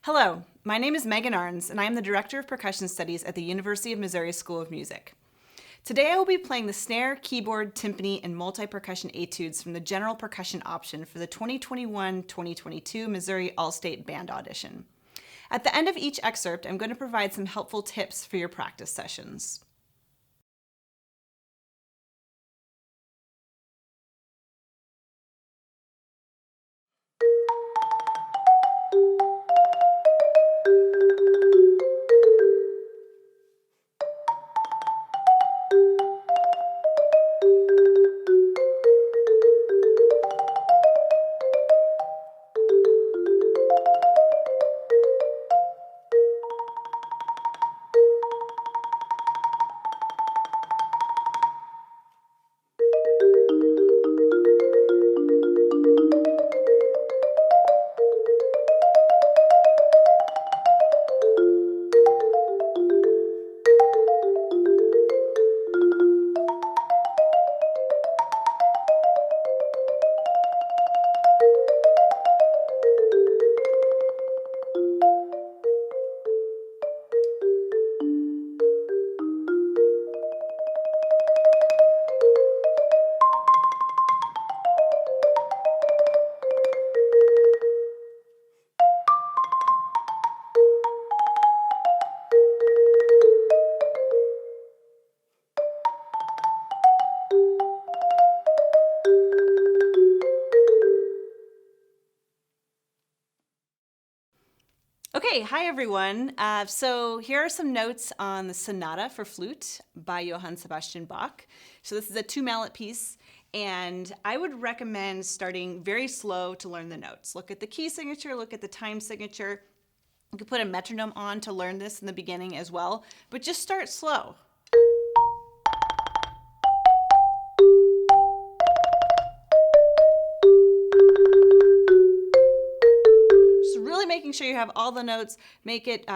Hello, my name is Megan Arns, and I am the Director of Percussion Studies at the University of Missouri School of Music. Today I will be playing the snare, keyboard, timpani, and multi-percussion etudes from the General Percussion Option for the 2021-2022 Missouri All-State Band Audition. At the end of each excerpt, I'm going to provide some helpful tips for your practice sessions. Okay, hi everyone. So here are some notes on the Sonata for flute by Johann Sebastian Bach. So this is a 2-mallet piece, and I would recommend starting very slow to learn the notes. Look at the key signature, look at the time signature. You could put a metronome on to learn this in the beginning as well, but just start slow. Making sure you have all the notes, make it,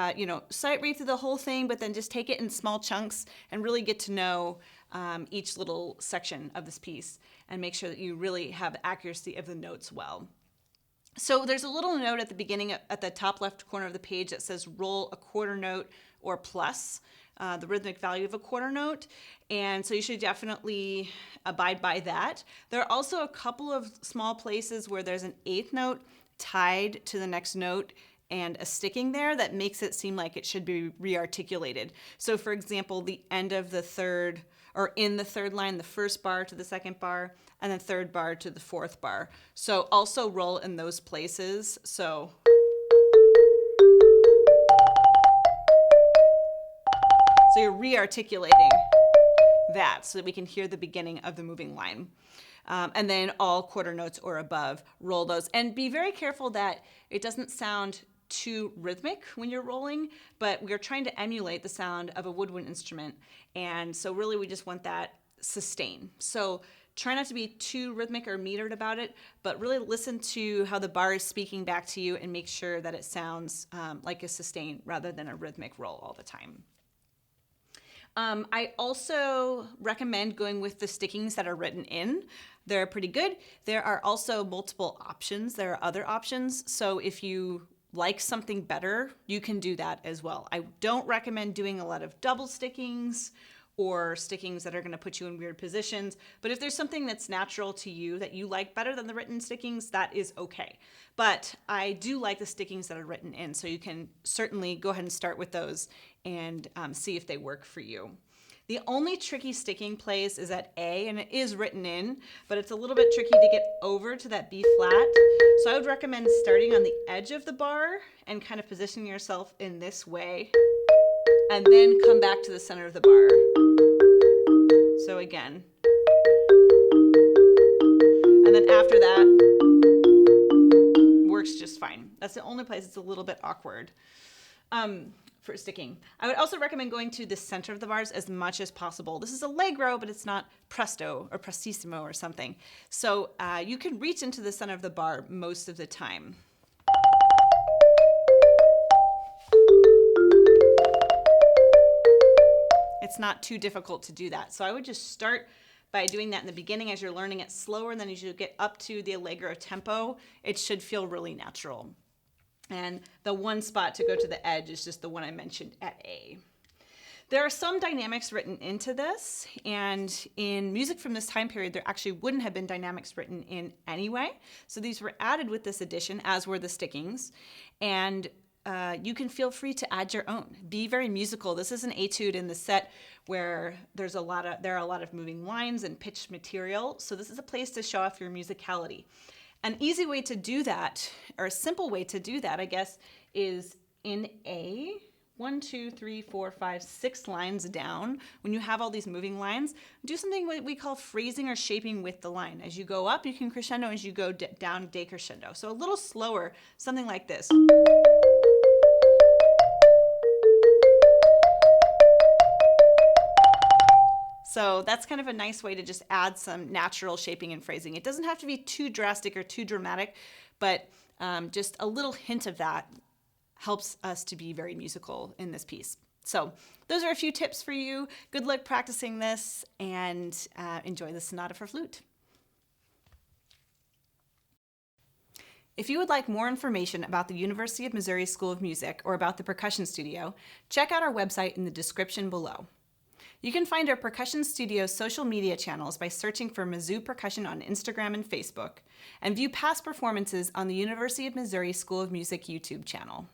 sight read through the whole thing, but then just take it in small chunks and really get to know each little section of this piece and make sure that you really have accuracy of the notes well. So there's a little note at the beginning at the top left corner of the page that says roll a quarter note or plus the rhythmic value of a quarter note. And so you should definitely abide by that. There are also a couple of small places where there's an 8th note tied to the next note and a sticking there that makes it seem like it should be rearticulated. So for example, the end of the third, or in the third line, the first bar to the second bar, and the third bar to the fourth bar. So also roll in those places. So you're rearticulating that so that we can hear the beginning of the moving line. And then all quarter notes or above, roll those. And be very careful that it doesn't sound too rhythmic when you're rolling, but we're trying to emulate the sound of a woodwind instrument. And so really we just want that sustain. So try not to be too rhythmic or metered about it, but really listen to how the bar is speaking back to you and make sure that it sounds like a sustain rather than a rhythmic roll all the time. I also recommend going with the stickings that are written in. They're pretty good. There are also multiple options. There are other options. So if you like something better, you can do that as well. I don't recommend doing a lot of double stickings or stickings that are going to put you in weird positions. But if there's something that's natural to you that you like better than the written stickings, that is okay. But I do like the stickings that are written in, so you can certainly go ahead and start with those and see if they work for you. The only tricky sticking place is at A, and it is written in, but it's a little bit tricky to get over to that B flat. So I would recommend starting on the edge of the bar and kind of positioning yourself in this way, and then come back to the center of the bar. So again. And then after that, works just fine. That's the only place it's a little bit awkward for sticking. I would also recommend going to the center of the bars as much as possible. This is allegro, but it's not presto or prestissimo or something. So you can reach into the center of the bar most of the time. It's not too difficult to do that. So I would just start by doing that in the beginning as you're learning it slower, and then as you get up to the allegro tempo, it should feel really natural. And the one spot to go to the edge is just the one I mentioned at A. There are some dynamics written into this, and in music from this time period, there actually wouldn't have been dynamics written in anyway. So these were added with this edition, as were the stickings. And you can feel free to add your own. Be very musical. This is an etude in the set where there are a lot of moving lines and pitched material. So this is a place to show off your musicality. An easy way to do that, or a simple way to do that, I guess, is in A. 1, 2, 3, 4, 5, 6 lines down. When you have all these moving lines, do something what we call phrasing or shaping with the line. As you go up, you can crescendo. As you go down, decrescendo. So a little slower, something like this. So that's kind of a nice way to just add some natural shaping and phrasing. It doesn't have to be too drastic or too dramatic, but just a little hint of that helps us to be very musical in this piece. So those are a few tips for you. Good luck practicing this, and enjoy the Sonata for Flute. If you would like more information about the University of Missouri School of Music or about the Percussion Studio, check out our website in the description below. You can find our Percussion Studio's social media channels by searching for Mizzou Percussion on Instagram and Facebook, and view past performances on the University of Missouri School of Music YouTube channel.